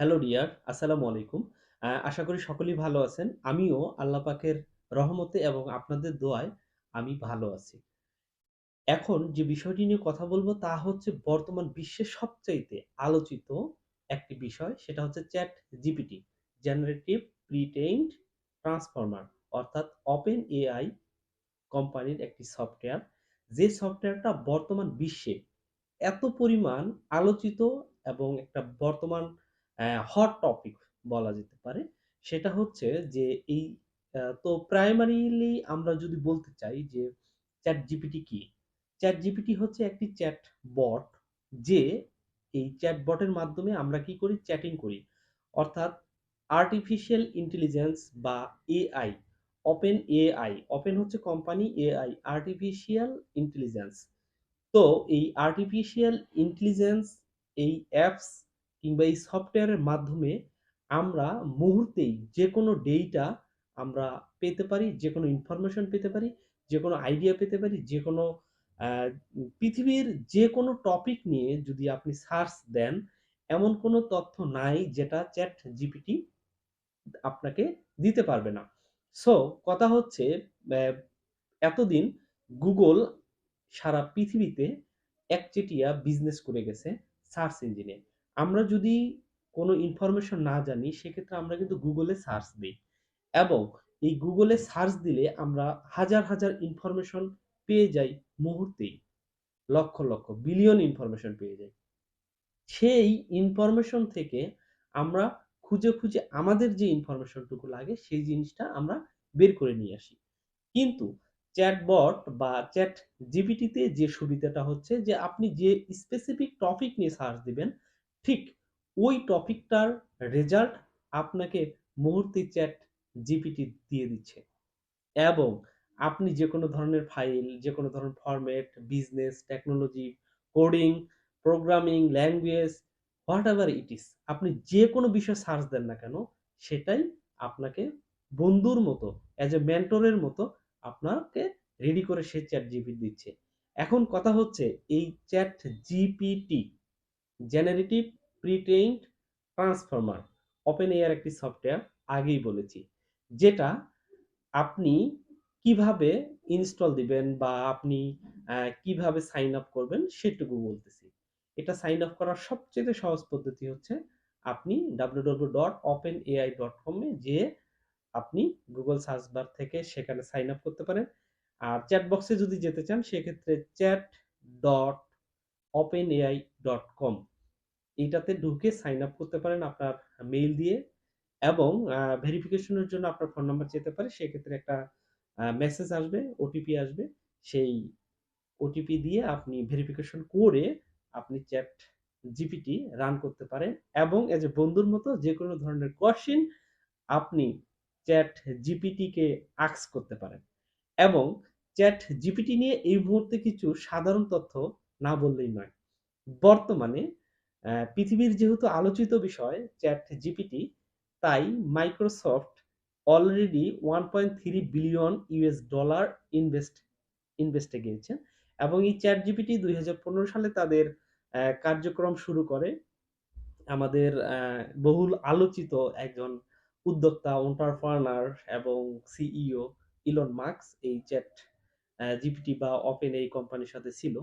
Hello dear, আসসালামু আলাইকুম। আশা করি সকলেই ভালো আছেন। আমিও আল্লাহ পাকের রহমতে এবং আপনাদের দোয়ায় আমি ভালো আছি। এখন যে বিষয়টি নিয়ে কথা বলব তা হচ্ছে বর্তমান বিশ্বের সবচাইতে আলোচিত একটি বিষয় সেটা হচ্ছে chat GPT, generative pre-trained transformer অর্থাৎ ওপেন এআই কোম্পানির একটি সফটওয়্যার। যে সফটওয়্যারটা বর্তমান বিশ্বে এত পরিমাণ আলোচিত এবং একটা বর্তমান হট টপিক বলা যেতে পারে। সেটা হচ্ছে যে এই তো প্রাইমারিলি আমরা যদি বলতে চাই যে ChatGPT কি? ChatGPT হচ্ছে একটি চ্যাট বট যে এই চ্যাট বটের মাধ্যমে আমরা কি করি? চ্যাটিং করি। অর্থাৎ আর্টিফিশিয়াল ইন্টেলিজেন্স বা এআই, ওপেন এআই, ওপেন হচ্ছে কোম্পানি, এআই আর্টিফিশিয়াল ইন্টেলিজেন্স। তো এই আর্টিফিশিয়াল ইন্টেলিজেন্স এই অ্যাপস কিংবা এই সফটওয়্যারের মাধ্যমে আমরা মুহূর্তেই যেকোনো ডেটা আমরা পেতে পারি, যেকোনো ইনফরমেশন পেতে পারি, যেকোনো আইডিয়া পেতে পারি, যেকোনো আ পৃথিবীর যেকোনো টপিক নিয়ে যদি আপনি সার্চ দেন, এমন কোনো তথ্য নাই যেটা চ্যাট জিপিটি আপনাকে দিতে পারবে না। সো কথা হচ্ছে অ্যা এতদিন গুগল সারা পৃথিবীতে একচেটিয়া বিজনেস করে গেছে সার্চ ইঞ্জিনে। আমরা যদি কোনো ইনফরমেশন না জানি সেক্ষেত্রে আমরা কিন্তু গুগলে সার্চ দেই এবং এই গুগলে সার্চ দিলে আমরা হাজার, হাজার ইনফরমেশন পেয়ে যাই মুহূর্তেই। লক্ষ, লক্ষ বিলিয়ন ইনফরমেশন পেয়ে যাই। সেই ইনফরমেশন থেকে আমরা খুঁজে, খুঁজে আমাদের যে ইনফরমেশনটুকু লাগে সেই জিনিসটা আমরা বের করে নিয়ে আসি। কিন্তু চ্যাটবট বা চ্যাট জিপিটিতে যে সুবিধাটা হচ্ছে যে আপনি যে স্পেসিফিক টপিক নিয়ে সার্চ দিবেন, ঠিক ওই টপিকটার রেজাল্ট আপনাকে মুহূর্তেই চ্যাট জিপিটি দিয়ে দিচ্ছে। এবং আপনি যেকোনো ধরনের ফাইল, যেকোনো ধরনের format, business, technology, coding, programming, language, whatever it is আপনি যেকোনো বিষয় সার্চ দেন না কেন, সেটাই আপনাকে বন্ধুর মতো, অ্যাজ এ মেন্টরের মতো আপনাকে রেডি করে সে চ্যাট জিপিটি দিচ্ছে। এখন কথা হচ্ছে এই chat GPT generative pre-trained transformer open AI একটি সফটওয়্যার আগেই বলেছি। যেটা আপনি কিভাবে ইনস্টল দিবেন বা আপনি কিভাবে সাইন আপ করবেন সেটুকু বলতেছি। এটা সাইন আপ করার সবচেয়ে সহজ পদ্ধতি হচ্ছে আপনি www.openai.com এ যেয়ে আপনি গুগল সার্চ বার থেকে সেখানে সাইন আপ করতে পারেন। আর চ্যাট বক্সে যদি যেতে চান সেক্ষেত্রে chat.openai.com এইটাতে ঢুকে সাইন আপ করতে পারেন আপনার মেইল দিয়ে এবং ভেরিফিকেশনের জন্য আপনার ফোন নাম্বার চেতে পারে। সেক্ষেত্রে একটা মেসেজ আসবে, ওটিপি আসবে। সেই ওটিপি দিয়ে আপনি ভেরিফিকেশন করে আপনি চ্যাট জিপিটি রান করতে পারেন এবং এজ এ বন্ধুর মতো যেকোনো ধরনের কোয়েশ্চেন আপনি চ্যাট জিপিটিকে আস্ক করতে পারেন। এবং চ্যাট জিপিটি নিয়ে এই মুহূর্তে কিছু সাধারণ তথ্য না বললেই নয়। বর্তমানে পৃথিবীর যেহেতু আলোচিত বিষয় চ্যাট জিপিটি, তাই Microsoft already 1.3 billion US dollar ইনভেস্টে গিয়েছেন এবং এই চ্যাট জিপিটি 2015 সালে তাদের কার্যক্রম শুরু করে। আমাদের বহুল আলোচিত একজন উদ্যোক্তা, এন্টারপ্রেনার এবং সিইও ইলন মাস্ক এই চ্যাট জিপিটি বা ওপেন এই কোম্পানির সাথে ছিল।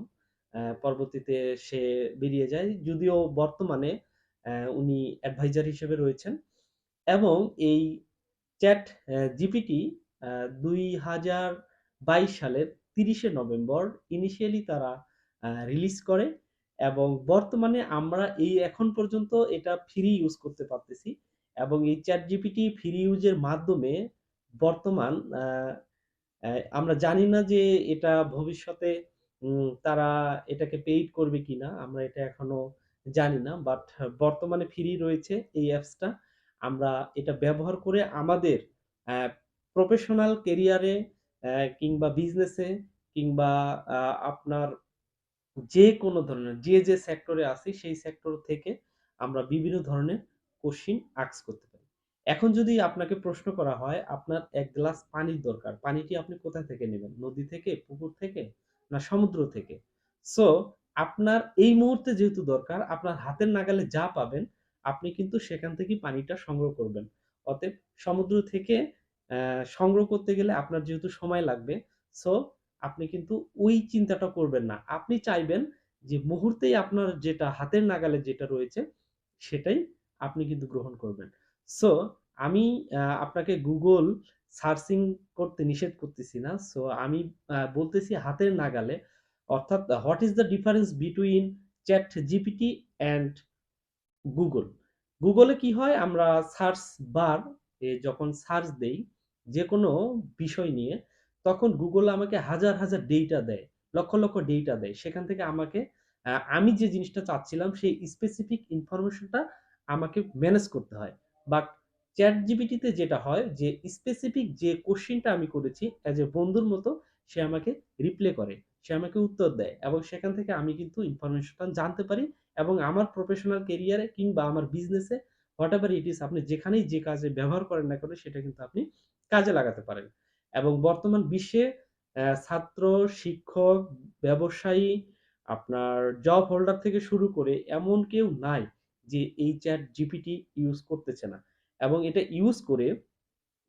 পরবর্তীতে সে বেরিয়ে যায়। যদিও বর্তমানে উনি অ্যাডভাইজার হিসেবে রয়েছেন এবং এই চ্যাট জিপিটি 2022 সালের 30শে নভেম্বর ইনিশিয়ালি তারা রিলিজ করে এবং বর্তমানে আমরা এই এখন পর্যন্ত এটা ফ্রি ইউজ করতে পারতেছি এবং এই চ্যাট জিপিটি ফ্রি ইউজের মাধ্যমে বর্তমান আমরা জানি না যে এটা ভবিষ্যতে তারা এটাকে পেইড করবে কিনা আমরা এটা এখনো জানি না। বাট বর্তমানে ফ্রি রয়েছে এই অ্যাপসটা। আমরা এটা ব্যবহার করে আমাদের অ্যা প্রফেশনাল ক্যারিয়ারে কিংবা বিজনেসে কিংবা আপনার যেকোনো ধরনের যে সেক্টরে আছি সেই সেক্টর থেকে আমরা বিভিন্ন ধরনের কোয়েশ্চেন আস্ক করতে পারি। এখন যদি আপনাকে প্রশ্ন করা হয় আপনার ১ গ্লাস পানির দরকার। পানিটি আপনি কোথা থেকে নেবেন? নদী থেকে, পুকুর থেকে না সমুদ্র থেকে? সো আপনার এই মুহূর্তে যেহেতু দরকার আপনার হাতের নাগালে যা পাবেন আপনি কিন্তু সেখান থেকেই পানিটা সংগ্রহ করবেন। অতএব সমুদ্র থেকে সংগ্রহ করতে গেলে আপনার যেহেতু সময় লাগবে, সো আপনি কিন্তু ওই চিন্তাটা করবেন না। আপনি চাইবেন যে মুহূর্তেই আপনার যেটা হাতের নাগালে যেটা রয়েছে, সেটাই আপনি কিন্তু গ্রহণ করবেন। সো আমি আপনাকে Google সার্চিং করতে নিষেধ করতেছি না। সো আমি বলতেছি হাতের নাগালে, অর্থাৎ what is the difference between ChatGPT and Google? Google এ কি হয়, আমরা সার্চ বার যখন সার্চ দেই যেকোনো বিষয় নিয়ে, তখন Google আমাকে হাজার, হাজার ডেটা দেয়। লক্ষ, লক্ষ ডেটা দেয়। সেখান থেকে আমাকে আমি যে জিনিসটা চাচ্ছিলাম সেই স্পেসিফিক ইনফরমেশনটা আমাকে ম্যানেজ করতে হয়। বাট ChatGPT তে যেটা হয় যে স্পেসিফিক যে কোয়েশ্চেনটা আমি করেছি অ্যাজ এ বন্ধুর মতো সে আমাকে রিপ্লাই করে। সে আমাকে উত্তর দেয় এবং সেখান থেকে আমি কিন্তু ইনফরমেশনটা জানতে পারি এবং আমার প্রফেশনাল ক্যারিয়ারে কিংবা আমার বিজনেসে হোয়াটএভার ইট ইস, আপনি যেখানেই যে কাজে ব্যবহার করেন না কেন সেটা কিন্তু আপনি কাজে লাগাতে পারেন। এবং বর্তমান বিশ্বে ছাত্র, শিক্ষক, ব্যবসায়ী, আপনার জব হোল্ডার থেকে শুরু করে এমন কেউ নাই যে এই চ্যাট জিপিটি ইউজ করতেছে না। এবং এটা ইউজ করে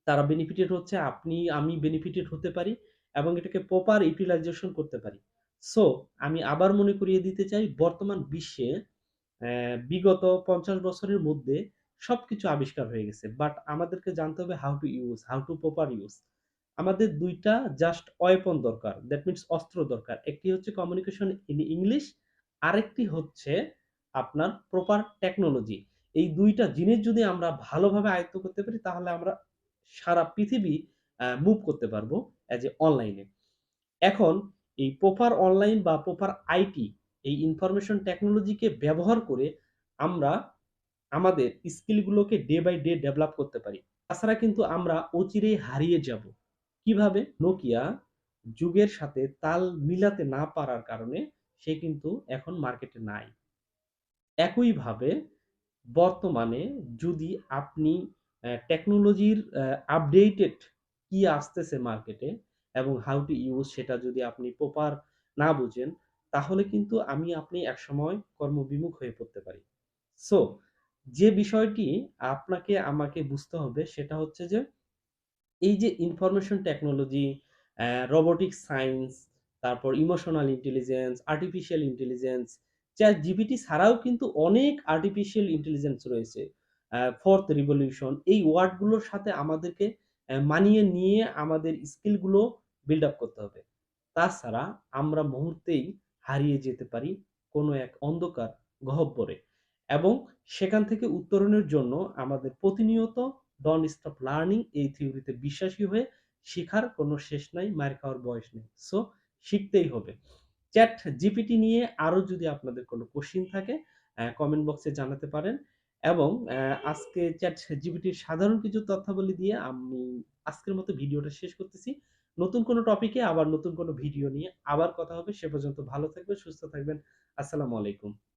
তারা বেনিফিটেড হচ্ছে, আপনি আমি বেনিফিটেড হতে পারি এবং এটাকে প্রপার ইউটিলাইজেশন করতে পারি। সো আমি আবার মনে করিয়ে দিতে চাই, বর্তমান বিশ্বে বিগত ৫০ বছরের মধ্যে সবকিছু আবিষ্কার হয়ে গেছে। বাট আমাদেরকে জানতে হবে how to use, how to proper use. আমাদের ২ টা জাস্ট ওয়েপন দরকার। দ্যাট মিনস অস্ত্র দরকার। একটি হচ্ছে কমিউনিকেশন ইন ইংলিশ, আরেকটি হচ্ছে আপনার প্রপার টেকনোলজি। এই ২ টা জিনিস যদি আমরা ভালোভাবে আয়ত্ত করতে পারি তাহলে আমরা সারা পৃথিবী মুভ করতে পারবো অ্যাজ এ অনলাইনে। এখন এই প্রপার অনলাইন বা প্রপার আইটি, এই ইনফরমেশন টেকনোলজিকে ব্যবহার করে আমরা আমাদের স্কিলগুলোকে ডে বাই ডে ডেভেলপ করতে পারি। তাছাড়া কিন্তু আমরা অচিরেই হারিয়ে যাব। কিভাবে? নোকিয়া যুগের সাথে তাল মিলাতে না পারার কারণে সে কিন্তু এখন মার্কেটে নাই। একইভাবে বর্তমানে যদি আপনি টেকনোলজির আপডেটেড কি আসতেছে মার্কেটে এবং হাউ টু ইউজ সেটা যদি আপনি প্রপার না বুঝেন, তাহলে কিন্তু আমি আপনি একসময় কর্মবিমুখ হয়ে পড়তে পারি। সো যে বিষয়টি আপনাকে আমাকে বুঝতে হবে সেটা হচ্ছে যে এই যে ইনফরমেশন টেকনোলজি, রোবোটিক সায়েন্স, তারপর emotional intelligence, artificial intelligence, chat GPT ছাড়াও কিন্তু অনেক আর্টিফিশিয়াল ইন্টেলিজেন্স রয়েছে। ফোর্থ রিভলিউশন, এই ওয়ার্ডগুলোর সাথে আমাদেরকে মানিয়ে নিয়ে আমাদের স্কিলগুলো বিল্ড আপ করতে হবে। তাছাড়া আমরা মুহূর্তেই হারিয়ে যেতে পারি কোনো এক অন্ধকার গহ্বরে এবং সেখান থেকে উত্তরণের জন্য আমাদের প্রতিনিয়ত ডন্ট স্টপ লার্নিং এই থিওরিতে বিশ্বাসী হয়ে শিখার কোনো শেষ নাই, মার খাওয়ার বয়স নেই। সো শিখতেই হবে। চ্যাট জিপিটি নিয়ে আরো যদি আপনাদের কোনো কোশ্চিন থাকে কমেন্ট বক্সে জানাতে পারেন এবং আজকে চ্যাট জিপিটির সাধারণ কিছু তথ্যাবলী দিয়ে আমি আজকের মতো ভিডিওটা শেষ করতেছি। নতুন কোনো টপিকে আবার নতুন কোনো ভিডিও নিয়ে আবার কথা হবে। সে পর্যন্ত ভালো থাকবেন, সুস্থ থাকবেন। আসসালামু আলাইকুম।